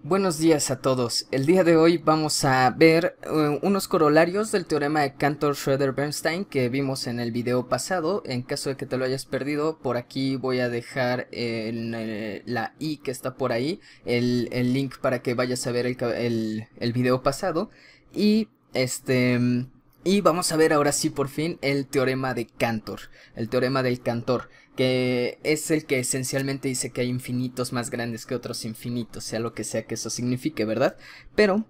Buenos días a todos. El día de hoy vamos a ver unos corolarios del teorema de Cantor-Schroeder-Bernstein que vimos en el video pasado. En caso de que te lo hayas perdido, por aquí voy a dejar la i que está por ahí, el link para que vayas a ver el video pasado. Y y vamos a ver ahora sí por fin el teorema de Cantor, el teorema del Cantor, que es el que esencialmente dice que hay infinitos más grandes que otros infinitos, sea que eso signifique, ¿verdad? Pero,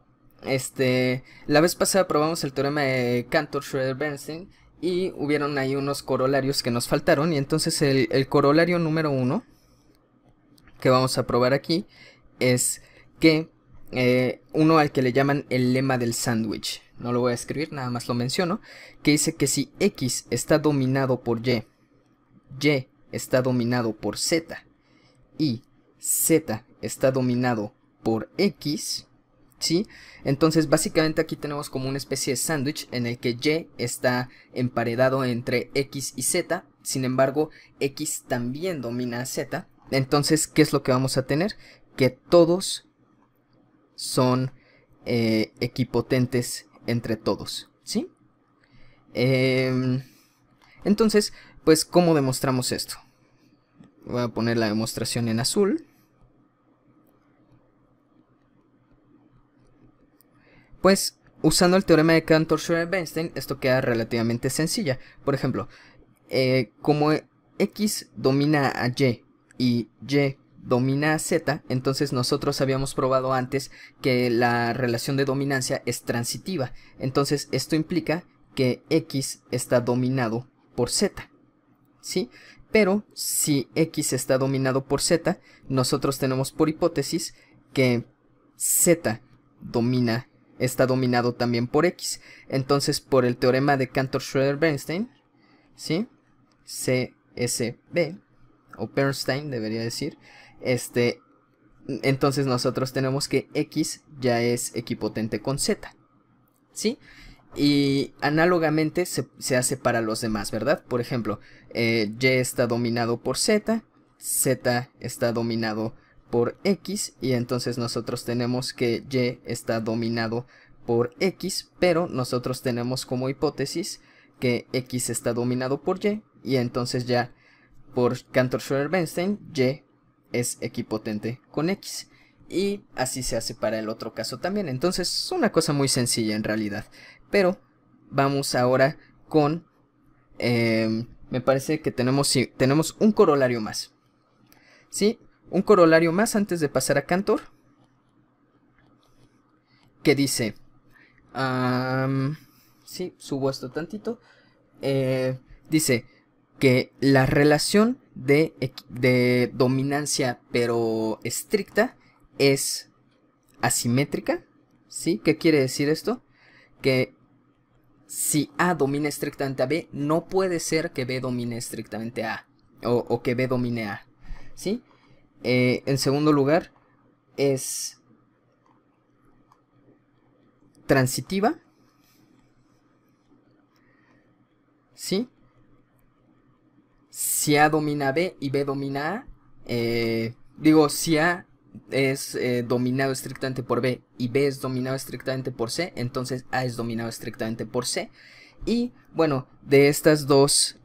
la vez pasada probamos el teorema de Cantor-Schroeder-Bernstein y hubieron ahí unos corolarios que nos faltaron, y entonces el corolario número 1 que vamos a probar aquí es que uno al que le llaman el lema del sándwich, no lo voy a escribir, nada más lo menciono, que dice que si X está dominado por Y está dominado por Z y Z está dominado por X, ¿sí? Entonces básicamente aquí tenemos como una especie de sándwich en el que Y está emparedado entre X y Z, sin embargo X también domina a Z. Entonces, ¿qué es lo que vamos a tener? Que todos son equipotentes entre todos, ¿sí? Entonces, pues, ¿cómo demostramos esto? Voy a poner la demostración en azul. Pues, usando el teorema de Cantor-Schroeder-Bernstein, esto queda relativamente sencilla. Por ejemplo, como X domina a y Y domina a Z, entonces nosotros habíamos probado antes que la relación de dominancia es transitiva. Entonces, esto implica que X está dominado por Z, ¿sí? Pero si X está dominado por Z, nosotros tenemos por hipótesis que Z está dominado también por X. Entonces, por el teorema de Cantor-Schroeder-Bernstein, ¿sí? CSB, o Bernstein debería decir, entonces nosotros tenemos que X ya es equipotente con Z, ¿sí? Y análogamente se hace para los demás, ¿verdad? Por ejemplo, Y está dominado por Z, Z está dominado por X, y entonces nosotros tenemos que Y está dominado por X, pero nosotros tenemos como hipótesis que X está dominado por y entonces ya por Cantor-Schroeder-Bernstein, Y es equipotente con X. Y así se hace para el otro caso también. Entonces es una cosa muy sencilla en realidad. Pero vamos ahora con... me parece que tenemos un corolario más. ¿Sí? Un corolario más antes de pasar a Cantor. Que dice... sí, subo esto tantito. Dice que la relación de dominancia pero estricta es asimétrica, ¿sí? ¿Qué quiere decir esto? Que si A domina estrictamente a B, no puede ser que B domine estrictamente a A, o que B domine a A, ¿sí? En segundo lugar, es transitiva, ¿sí? Si A domina a B y B domina a A, si A es dominado estrictamente por B y B es dominado estrictamente por C, entonces A es dominado estrictamente por C. Y bueno, de estas dos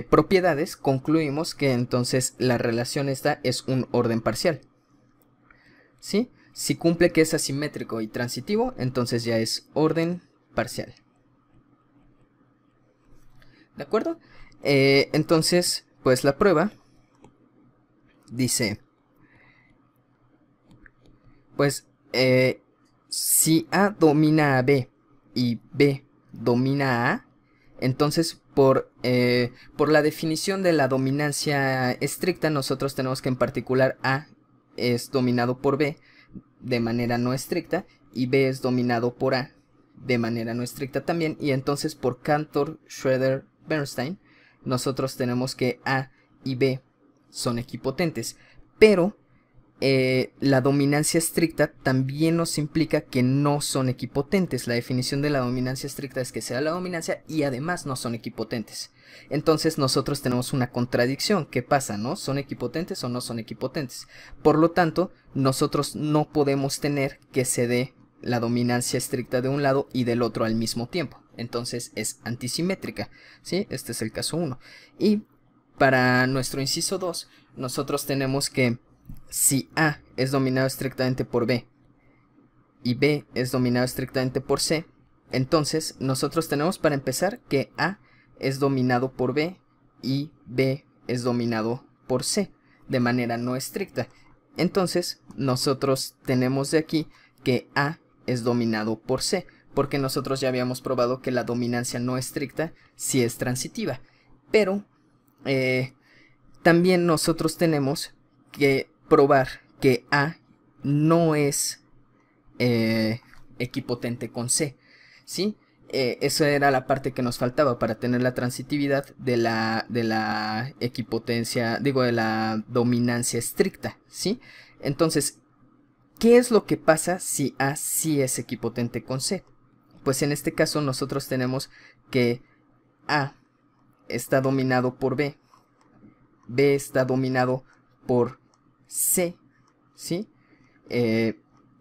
propiedades concluimos que entonces la relación esta es un orden parcial, ¿sí? Si cumple que es asimétrico y transitivo, entonces ya es orden parcial. ¿De acuerdo? Entonces, pues la prueba dice, pues si A domina a B y B domina a A, entonces por la definición de la dominancia estricta, nosotros tenemos que en particular A es dominado por B de manera no estricta y B es dominado por A de manera no estricta también, y entonces por Cantor-Schroeder-Bernstein nosotros tenemos que A y B son equipotentes, pero la dominancia estricta también nos implica que no son equipotentes. La definición de la dominancia estricta es que sea la dominancia y además no son equipotentes. Entonces nosotros tenemos una contradicción. ¿Qué pasa, no? ¿Son equipotentes o no son equipotentes? Por lo tanto, nosotros no podemos tener que se dé la dominancia estricta de un lado y del otro al mismo tiempo. Entonces es antisimétrica, ¿sí? Este es el caso 1. Y para nuestro inciso 2, nosotros tenemos que si A es dominado estrictamente por B y B es dominado estrictamente por C, entonces nosotros tenemos para empezar que A es dominado por B y B es dominado por C de manera no estricta. Entonces nosotros tenemos de aquí que A es dominado por C, porque nosotros ya habíamos probado que la dominancia no estricta sí es transitiva. Pero también nosotros tenemos que probar que A no es equipotente con C, ¿sí? Eso era la parte que nos faltaba para tener la transitividad de la equipotencia, digo, de la dominancia estricta, ¿sí? Entonces, ¿qué es lo que pasa si A sí es equipotente con C? Pues en este caso nosotros tenemos que A está dominado por B, B está dominado por C, ¿sí?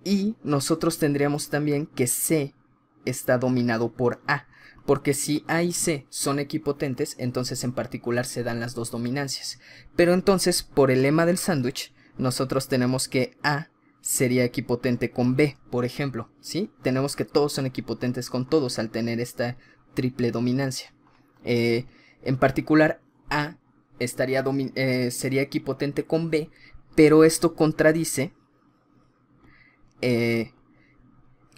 Y nosotros tendríamos también que C está dominado por A, porque si A y C son equipotentes, entonces en particular se dan las dos dominancias. Pero entonces, por el lema del sándwich, nosotros tenemos que A sería equipotente con B, por ejemplo, ¿sí? Tenemos que todos son equipotentes con todos al tener esta triple dominancia. En particular, A sería equipotente con B, pero esto contradice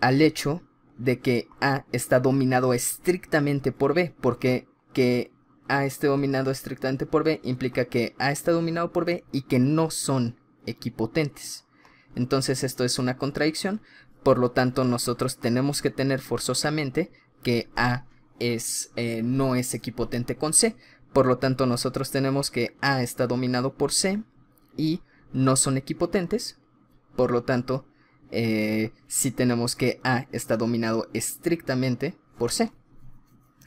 al hecho de que A está dominado estrictamente por B, porque que A esté dominado estrictamente por B implica que A está dominado por B y que no son equipotentes. Entonces esto es una contradicción, por lo tanto nosotros tenemos que tener forzosamente que A no es equipotente con C. Por lo tanto nosotros tenemos que A está dominado por C y no son equipotentes. Por lo tanto, sí tenemos que A está dominado estrictamente por C.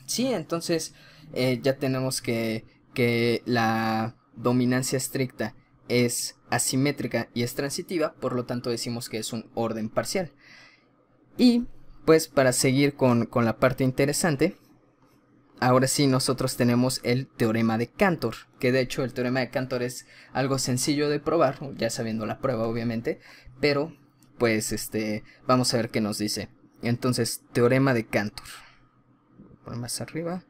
Sí, entonces ya tenemos que la dominancia estricta es asimétrica y es transitiva, por lo tanto decimos que es un orden parcial. Y pues para seguir con la parte interesante, ahora sí nosotros tenemos el teorema de Cantor, que de hecho el teorema de Cantor es algo sencillo de probar, ya sabiendo la prueba obviamente, pero pues vamos a ver qué nos dice. Entonces, teorema de Cantor. Por más arriba.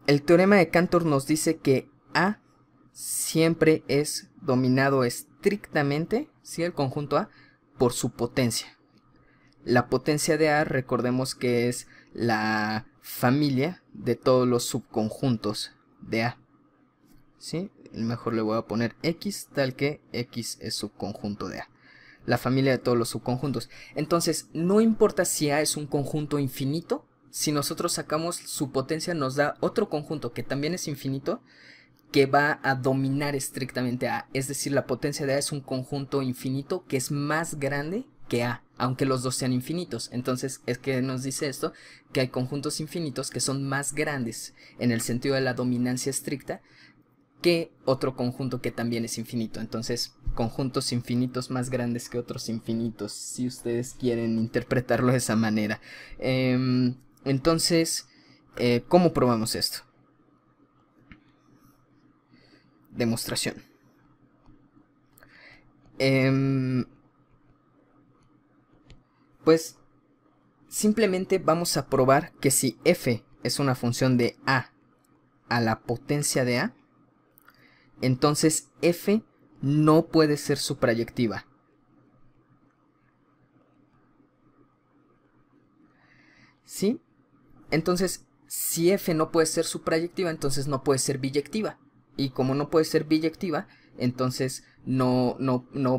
El teorema de Cantor nos dice que A siempre es dominado estrictamente, ¿sí? El conjunto A, por su potencia. La potencia de A, recordemos que es la familia de todos los subconjuntos de A, ¿sí? Mejor le voy a poner X, tal que X es subconjunto de A. La familia de todos los subconjuntos. Entonces, no importa si A es un conjunto infinito, si nosotros sacamos su potencia nos da otro conjunto que también es infinito, que va a dominar estrictamente a A. Es decir, la potencia de A es un conjunto infinito que es más grande que A, aunque los dos sean infinitos. Entonces es que nos dice esto, que hay conjuntos infinitos que son más grandes en el sentido de la dominancia estricta que otro conjunto que también es infinito. Entonces, conjuntos infinitos más grandes que otros infinitos, si ustedes quieren interpretarlo de esa manera. Entonces, ¿cómo probamos esto? Demostración. Pues simplemente vamos a probar que si f es una función de a la potencia de a, entonces f no puede ser suprayectiva. ¿Sí? Entonces, si f no puede ser suprayectiva, entonces no puede ser biyectiva. Y como no puede ser biyectiva, entonces no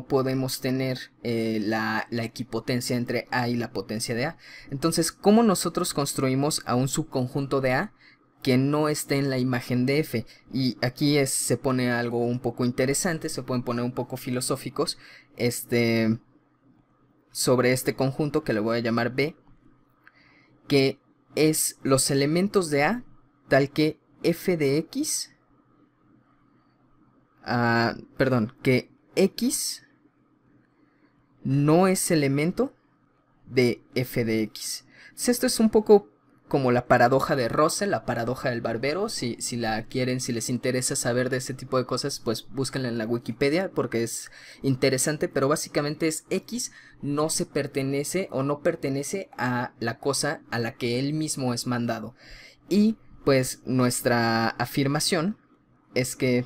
podemos tener la equipotencia entre A y la potencia de A. Entonces, ¿cómo nosotros construimos a un subconjunto de A que no esté en la imagen de F. Y aquí se pone algo un poco interesante, se pueden poner un poco filosóficos sobre este conjunto que le voy a llamar B, que es los elementos de A tal que F de X, perdón, que X no es elemento de F de X. Esto es un poco como la paradoja de Russell, la paradoja del barbero. Si la quieren, si les interesa saber de ese tipo de cosas, pues búsquenla en la Wikipedia porque es interesante, pero básicamente es X no se pertenece o no pertenece a la cosa a la que él mismo es mandado. Y pues nuestra afirmación es que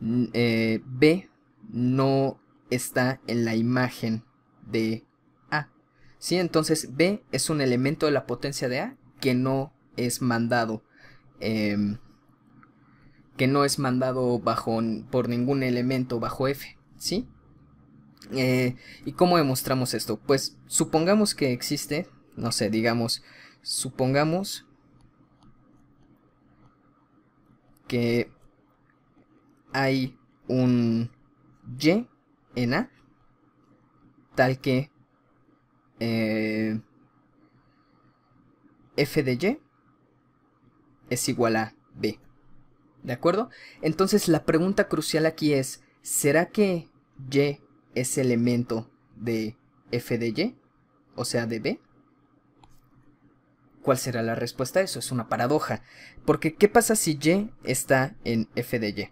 B no está en la imagen de A. ¿Sí? Entonces B es un elemento de la potencia de A que no es mandado por ningún elemento bajo F, ¿sí? ¿Y cómo demostramos esto? Pues supongamos que existe, no sé, supongamos que hay un Y en A tal que F de Y es igual a B. ¿De acuerdo? Entonces la pregunta crucial aquí es, ¿será que Y es elemento de F de Y? O sea, de B. ¿Cuál será la respuesta a eso? Es una paradoja. Porque, ¿qué pasa si Y está en F de Y?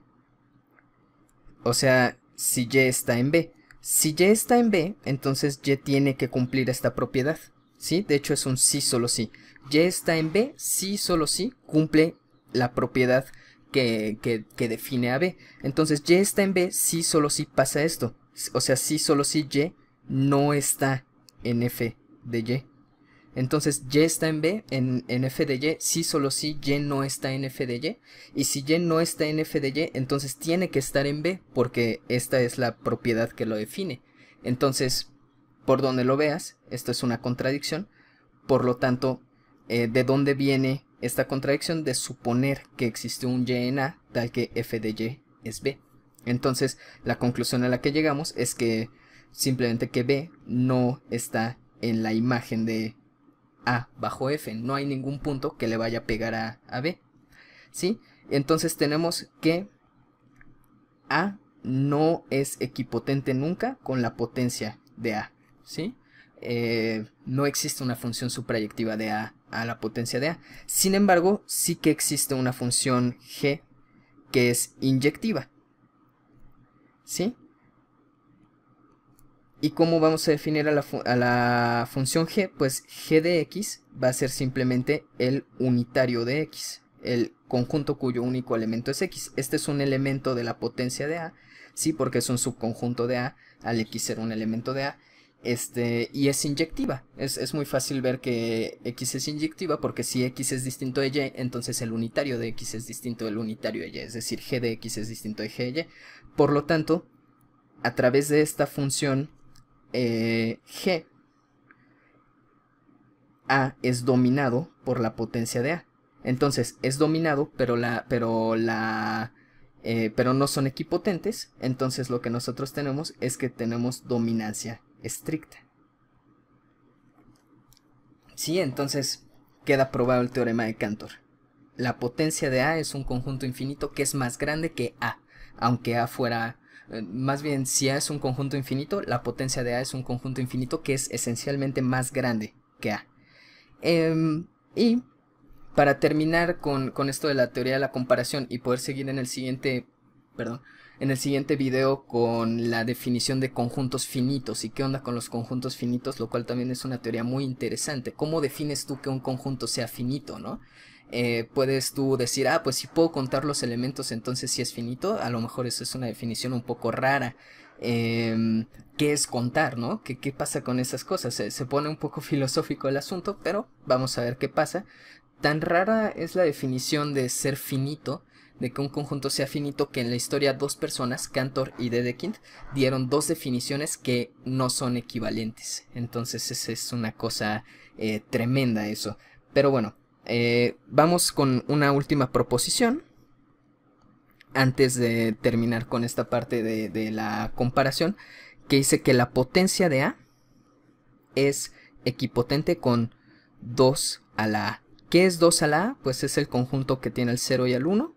O sea, si Y está en B. Si Y está en B, entonces Y tiene que cumplir esta propiedad. ¿Sí? De hecho es un sí solo sí. Y está en B, sí solo sí, cumple la propiedad que define a B. Entonces Y está en B, sí solo sí pasa esto. O sea, sí solo sí Y no está en F de Y. Entonces Y está en B, en F de Y, sí solo sí Y no está en F de Y. Y si Y no está en F de Y, entonces tiene que estar en B, porque esta es la propiedad que lo define. Entonces, por donde lo veas, esto es una contradicción. Por lo tanto, ¿de dónde viene esta contradicción? De suponer que existe un Y en A, tal que F de Y es B. Entonces, la conclusión a la que llegamos es que simplemente que B no está en la imagen de A bajo F. No hay ningún punto que le vaya a pegar a B. ¿Sí? Entonces tenemos que A no es equipotente nunca con la potencia de A. ¿Sí? No existe una función suprayectiva de A a la potencia de A. Sin embargo, sí que existe una función G que es inyectiva. ¿Sí? ¿Y cómo vamos a definir a la función G? Pues G de X va a ser simplemente el unitario de X, el conjunto cuyo único elemento es X. Este es un elemento de la potencia de A, sí, porque es un subconjunto de A, al X ser un elemento de A, y es inyectiva. Es muy fácil ver que X es inyectiva, porque si X es distinto de Y, entonces el unitario de X es distinto del unitario de Y, es decir, G de X es distinto de G de Y. Por lo tanto, a través de esta función G, A es dominado por la potencia de A. Entonces es dominado, pero no son equipotentes. Entonces lo que nosotros tenemos es que tenemos dominancia estricta. Sí, entonces queda probado el teorema de Cantor. La potencia de A es un conjunto infinito que es más grande que A, aunque A fuera... Más bien, si A es un conjunto infinito, la potencia de A es un conjunto infinito que es esencialmente más grande que A. Y para terminar con esto de la teoría de la comparación y poder seguir en el siguiente video con la definición de conjuntos finitos y qué onda con los conjuntos finitos, lo cual también es una teoría muy interesante. ¿Cómo defines tú que un conjunto sea finito, no? Puedes tú decir, pues si puedo contar los elementos, entonces sí es finito. A lo mejor eso es una definición un poco rara. ¿Qué es contar, no? ¿Qué pasa con esas cosas? Se pone un poco filosófico el asunto, pero vamos a ver qué pasa. Tan rara es la definición de ser finito, de que un conjunto sea finito, que en la historia dos personas, Cantor y Dedekind, dieron dos definiciones que no son equivalentes. Entonces es una cosa tremenda eso. Pero bueno, Vamos con una última proposición antes de terminar con esta parte de la comparación, que dice que la potencia de A es equipotente con 2 a la A. ¿Qué es 2 a la A? Pues es el conjunto que tiene el 0 y el 1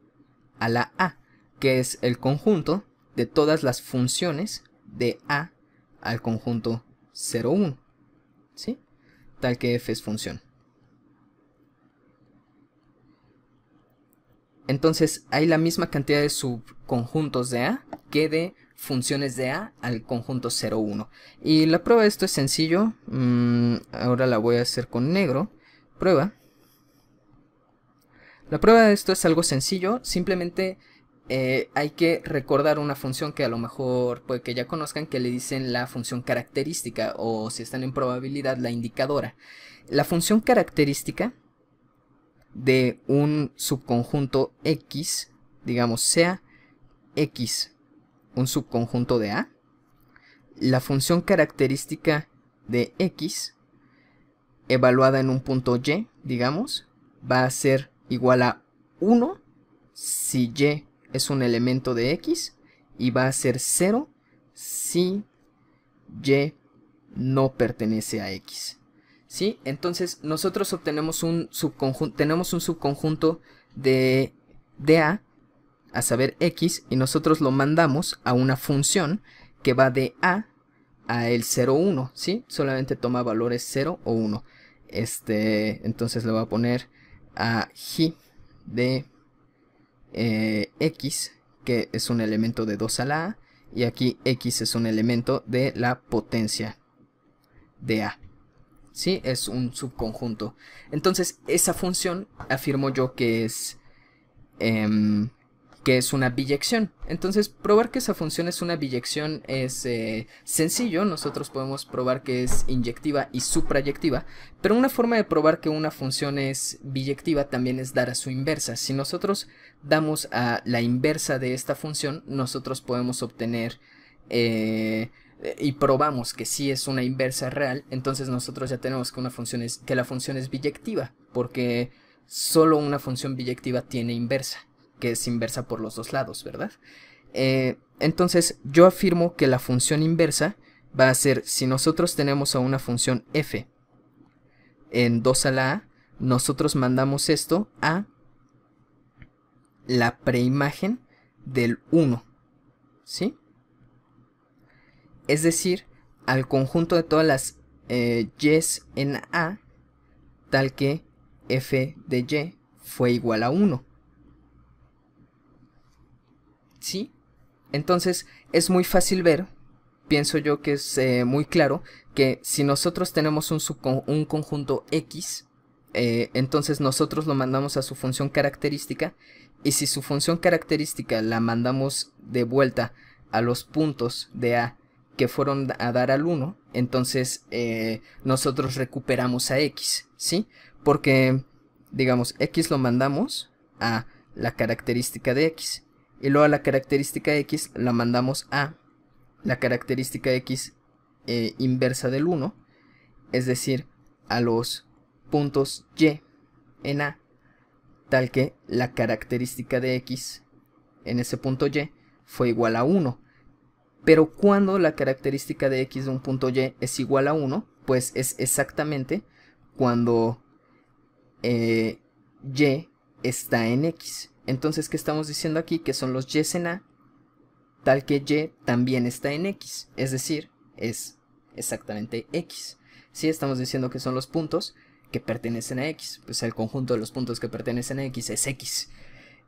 a la A, que es el conjunto de todas las funciones de A al conjunto 0, 1, ¿sí? Tal que f es función. Entonces hay la misma cantidad de subconjuntos de A que de funciones de A al conjunto 0, 1. Y la prueba de esto es sencillo. Ahora la voy a hacer con negro. Prueba. La prueba de esto es algo sencillo. Simplemente hay que recordar una función que a lo mejor puede que ya conozcan, que le dicen la función característica, o si están en probabilidad, la indicadora. La función característica de un subconjunto X, digamos sea X un subconjunto de A, la función característica de X evaluada en un punto Y, digamos, va a ser igual a 1 si Y es un elemento de X, y va a ser 0 si Y no pertenece a X. ¿Sí? Entonces nosotros obtenemos tenemos un subconjunto de A saber X, y nosotros lo mandamos a una función que va de A a el 0, 1, ¿sí? Solamente toma valores 0 o 1. Entonces le voy a poner a G de X, que es un elemento de 2 a la A, y aquí X es un elemento de la potencia de A. ¿Sí? Es un subconjunto. Entonces, esa función afirmo yo que es una biyección. Entonces, probar que esa función es una biyección es sencillo. Nosotros podemos probar que es inyectiva y suprayectiva, pero una forma de probar que una función es biyectiva también es dar a su inversa. Si nosotros damos a la inversa de esta función, nosotros podemos obtener y probamos que sí es una inversa real. Entonces nosotros ya tenemos que la función es biyectiva, porque solo una función biyectiva tiene inversa, que es inversa por los dos lados, ¿verdad? Entonces yo afirmo que la función inversa va a ser, si nosotros tenemos a una función f en 2 a la A, nosotros mandamos esto a la preimagen del 1, ¿sí? Es decir, al conjunto de todas las y's en A, tal que f de y fue igual a 1. ¿Sí? Entonces es muy fácil ver, pienso yo que es muy claro, que si nosotros tenemos un conjunto X, entonces nosotros lo mandamos a su función característica, y si su función característica la mandamos de vuelta a los puntos de A que fueron a dar al 1, entonces nosotros recuperamos a X, ¿sí? Porque, digamos, X lo mandamos a la característica de X, y luego a la característica X la mandamos a la característica X inversa del 1, es decir, a los puntos Y en A, tal que la característica de X en ese punto Y fue igual a 1. Pero cuando la característica de X de un punto Y es igual a 1, pues es exactamente cuando Y está en X. Entonces, ¿qué estamos diciendo aquí? Que son los Y's en A, tal que Y también está en X. Es decir, es exactamente X. ¿Sí? Estamos diciendo que son los puntos que pertenecen a X. Pues el conjunto de los puntos que pertenecen a X es X.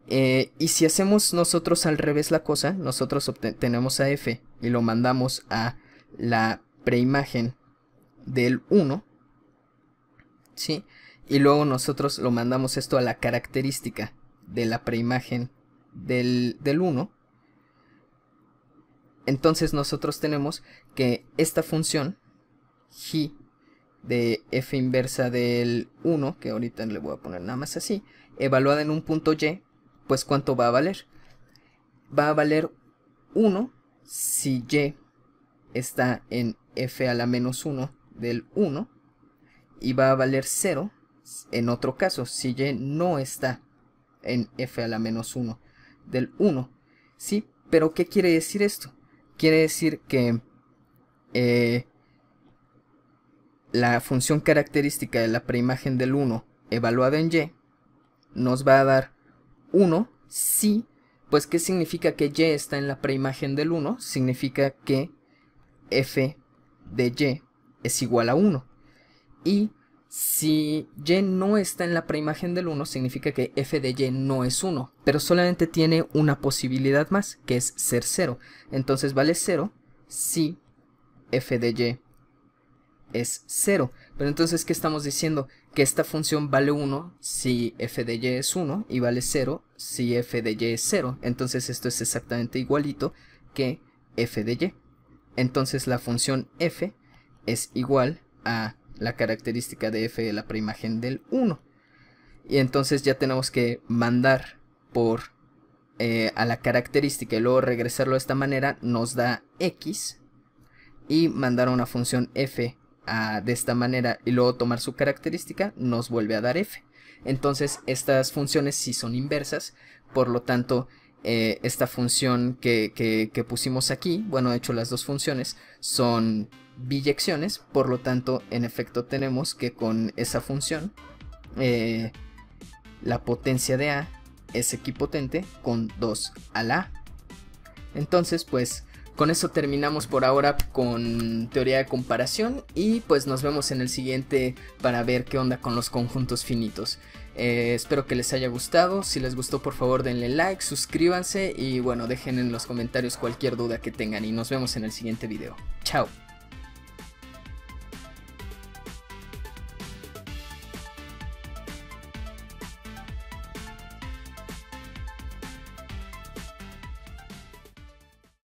Y si hacemos nosotros al revés la cosa, nosotros tenemos a f y lo mandamos a la preimagen del 1, ¿sí? Y luego nosotros lo mandamos esto a la característica de la preimagen del 1. Entonces nosotros tenemos que esta función g de f inversa del 1, que ahorita le voy a poner nada más así, evaluada en un punto Y, pues ¿cuánto va a valer? Va a valer 1 si Y está en f a la menos 1 del 1, y va a valer 0 en otro caso, si y no está en f a la menos 1 del 1, ¿sí? Pero ¿qué quiere decir esto? Quiere decir que la función característica de la preimagen del 1 evaluada en y nos va a dar 1 si, pues ¿qué significa que y está en la preimagen del 1? Significa que f de y es igual a 1. Y si y no está en la preimagen del 1, significa que f de y no es 1, pero solamente tiene una posibilidad más, que es ser 0. Entonces vale 0 si f de y es 0. Pero entonces, ¿qué estamos diciendo? Que esta función vale 1 si f de y es 1 y vale 0 si f de y es 0. Entonces esto es exactamente igualito que f de y. Entonces la función f es igual a la característica de f de la preimagen del 1. Y entonces ya tenemos que mandar por a la característica y luego regresarlo de esta manera nos da x, y mandar a una función f de esta manera y luego tomar su característica nos vuelve a dar f. Entonces estas funciones sí son inversas, por lo tanto esta función que pusimos aquí, bueno, de hecho las dos funciones son biyecciones, por lo tanto en efecto tenemos que con esa función la potencia de a es equipotente con 2 a la a. Entonces pues con eso terminamos por ahora con teoría de comparación y pues nos vemos en el siguiente para ver qué onda con los conjuntos finitos. Espero que les haya gustado. Si les gustó, por favor denle like, suscríbanse y bueno, dejen en los comentarios cualquier duda que tengan y nos vemos en el siguiente video. Chao.